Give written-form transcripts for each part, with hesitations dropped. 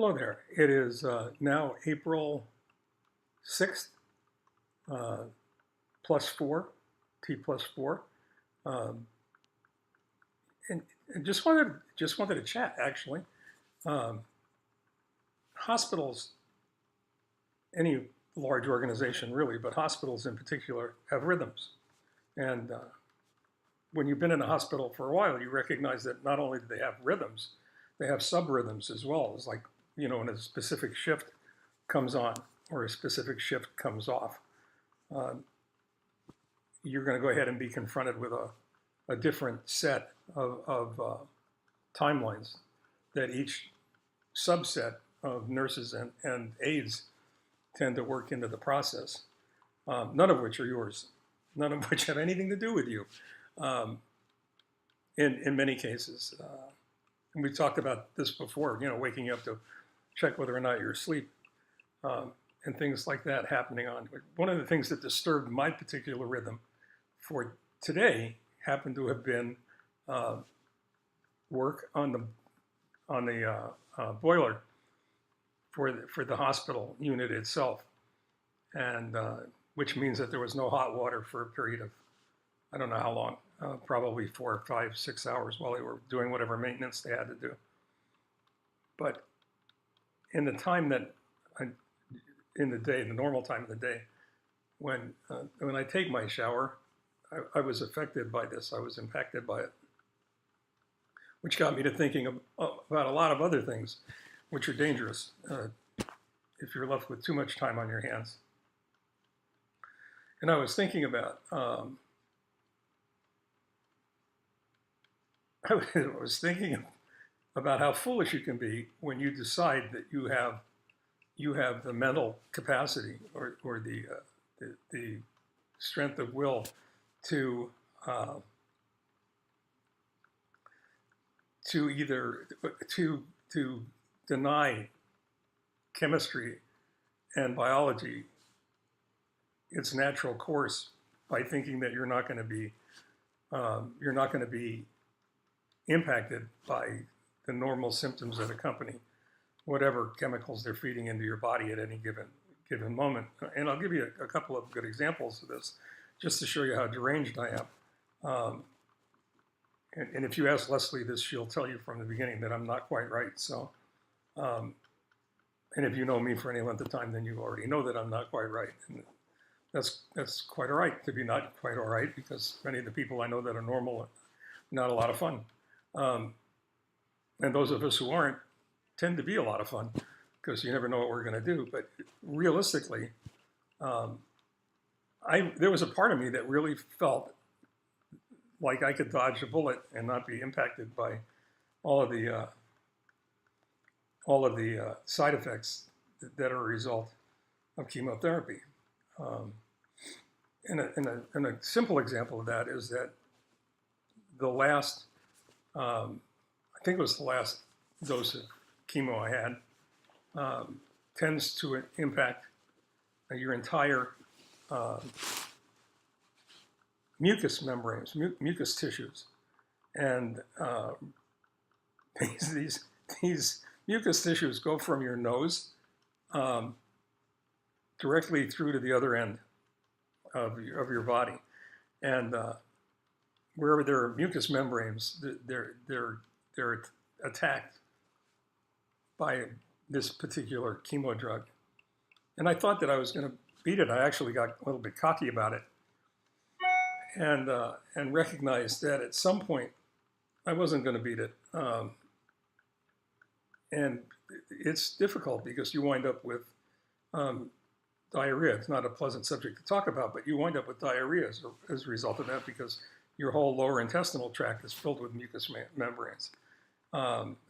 Hello there. It is now April 6th, plus 4, T+4. Um, and just wanted to chat, actually. Um, Hospitals, any large organization really, but hospitals in particular, have rhythms. And when you've been in a hospital for a while, you recognize that not only do they have rhythms, they have sub-rhythms as well. It's like, when a specific shift comes on or a specific shift comes off, um, you're going to go ahead and be confronted with a different set of timelines that each subset of nurses and aides tend to work into the process, none of which are yours, none of which have anything to do with you um, in many cases. And we talked about this before, waking up to check whether or not you're asleep, and things like that happening on. One of the things that disturbed my particular rhythm for today happened to have been work on the boiler for the hospital unit itself, and which means that there was no hot water for a period of, I don't know how long, probably 4, 5, 6 hours while they were doing whatever maintenance they had to do. But in the time in the day, the normal time of the day, when I take my shower, I was affected by this. I was impacted by it, which got me to thinking about a lot of other things, which are dangerous if you're left with too much time on your hands. And I was thinking about I was thinking about how foolish you can be when you decide that you have the mental capacity or the strength of will to either to deny chemistry and biology its natural course by thinking that you're not going to be impacted by the normal symptoms that accompany whatever chemicals they're feeding into your body at any given moment. And I'll give you a couple of good examples of this, just to show you how deranged I am. And if you ask Leslie this, she'll tell you from the beginning that I'm not quite right. So, and if you know me for any length of time, then you already know that I'm not quite right. And that's quite all right to be not quite all right, because many of the people I know that are normal are not a lot of fun. And those of us who aren't tend to be a lot of fun, because you never know what we're going to do. But realistically, there was a part of me that really felt like I could dodge a bullet and not be impacted by all of the side effects that are a result of chemotherapy. And a simple example of that is that the last, I think it was the last dose of chemo I had, tends to impact your entire mucous membranes, mucous tissues. And these mucous tissues go from your nose directly through to the other end of your body. And wherever there are mucous membranes, they're attacked by this particular chemo drug. And I thought that I was going to beat it. I actually got a little bit cocky about it, and recognized that at some point I wasn't going to beat it. And it's difficult because you wind up with diarrhea. It's not a pleasant subject to talk about, but you wind up with diarrhea as a result of that, because your whole lower intestinal tract is filled with mucous membranes.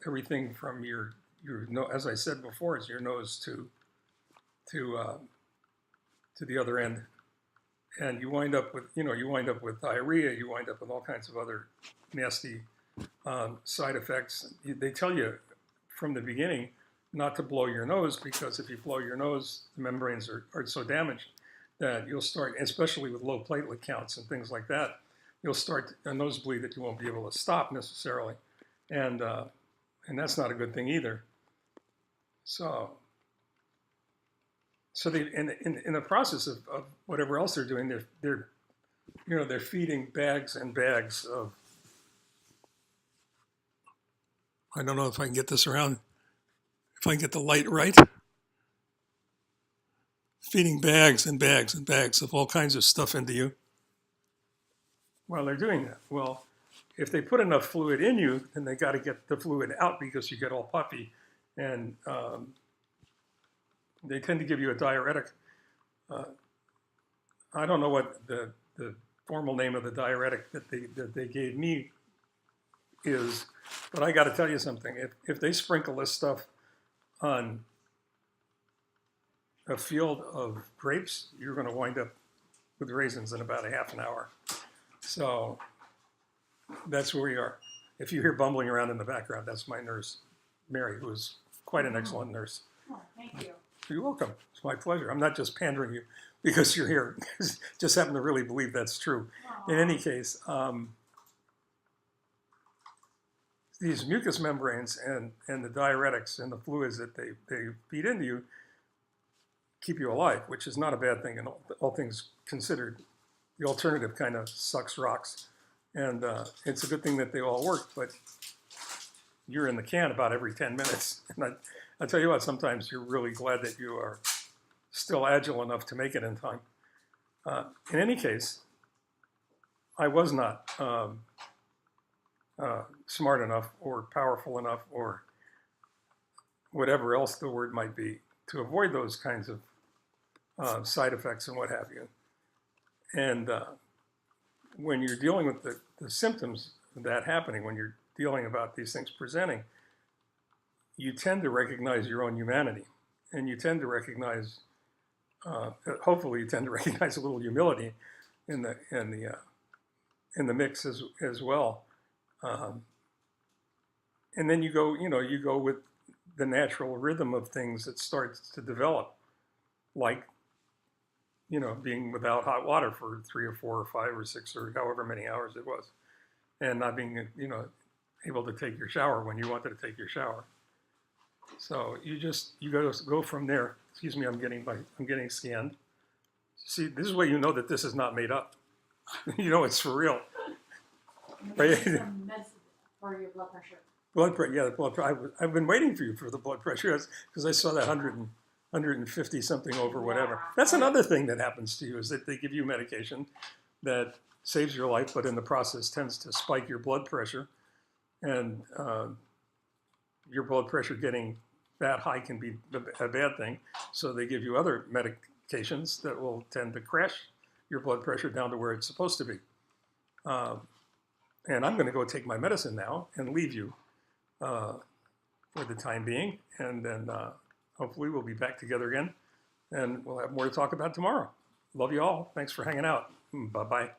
Everything from your as I said before, is your nose to the other end, and you wind up with diarrhea. You wind up with all kinds of other nasty side effects. They tell you from the beginning not to blow your nose, because if you blow your nose, the membranes are so damaged that you'll start, especially with low platelet counts and things like that, you'll start a nosebleed that you won't be able to stop necessarily, and that's not a good thing either. So, so they in the process of whatever else they're doing, they're feeding bags and bags of. I don't know if I can get this around. If I can get the light right, feeding bags and bags and bags of all kinds of stuff into you while they're doing that. Well, if they put enough fluid in you, then they got to get the fluid out because you get all puffy, and they tend to give you a diuretic. I don't know what the formal name of the diuretic that they gave me is, but I got to tell you something. If they sprinkle this stuff on a field of grapes, you're going to wind up with raisins in about a half an hour. So that's where we are. If you hear bumbling around in the background, that's my nurse, Mary, who is quite an excellent nurse. Oh, thank you. You're welcome. It's my pleasure. I'm not just pandering you because you're here. Just happen to really believe that's true. In any case, these mucous membranes and the diuretics and the fluids that they feed into you keep you alive, which is not a bad thing in all things considered. The alternative kind of sucks rocks. And it's a good thing that they all work, but you're in the can about every 10 minutes. And I tell you what, sometimes you're really glad that you are still agile enough to make it in time. In any case, I was not smart enough or powerful enough or whatever else the word might be to avoid those kinds of side effects and what have you. And when you're dealing with the symptoms of that happening, when you're dealing about these things presenting, you tend to recognize your own humanity, and you tend to recognize, hopefully, you tend to recognize a little humility in the mix as well. And then you go with the natural rhythm of things that starts to develop, like being without hot water for 3 or 4 or 5 or 6 or however many hours it was, and not being able to take your shower when you wanted to take your shower. So you go from there. Excuse me, I'm getting scanned. See, this is where you know that this is not made up. It's for real. Right? Some medicine for your blood pressure. Blood pressure, yeah, the blood pressure. I've been waiting for you for the blood pressure because I saw that 150 something over whatever. That's another thing that happens to you is that they give you medication that saves your life, but in the process tends to spike your blood pressure, and your blood pressure getting that high can be a bad thing. So they give you other medications that will tend to crash your blood pressure down to where it's supposed to be. And I'm going to go take my medicine now and leave you for the time being, and then hopefully we'll be back together again, and we'll have more to talk about tomorrow. Love you all. Thanks for hanging out. Bye-bye.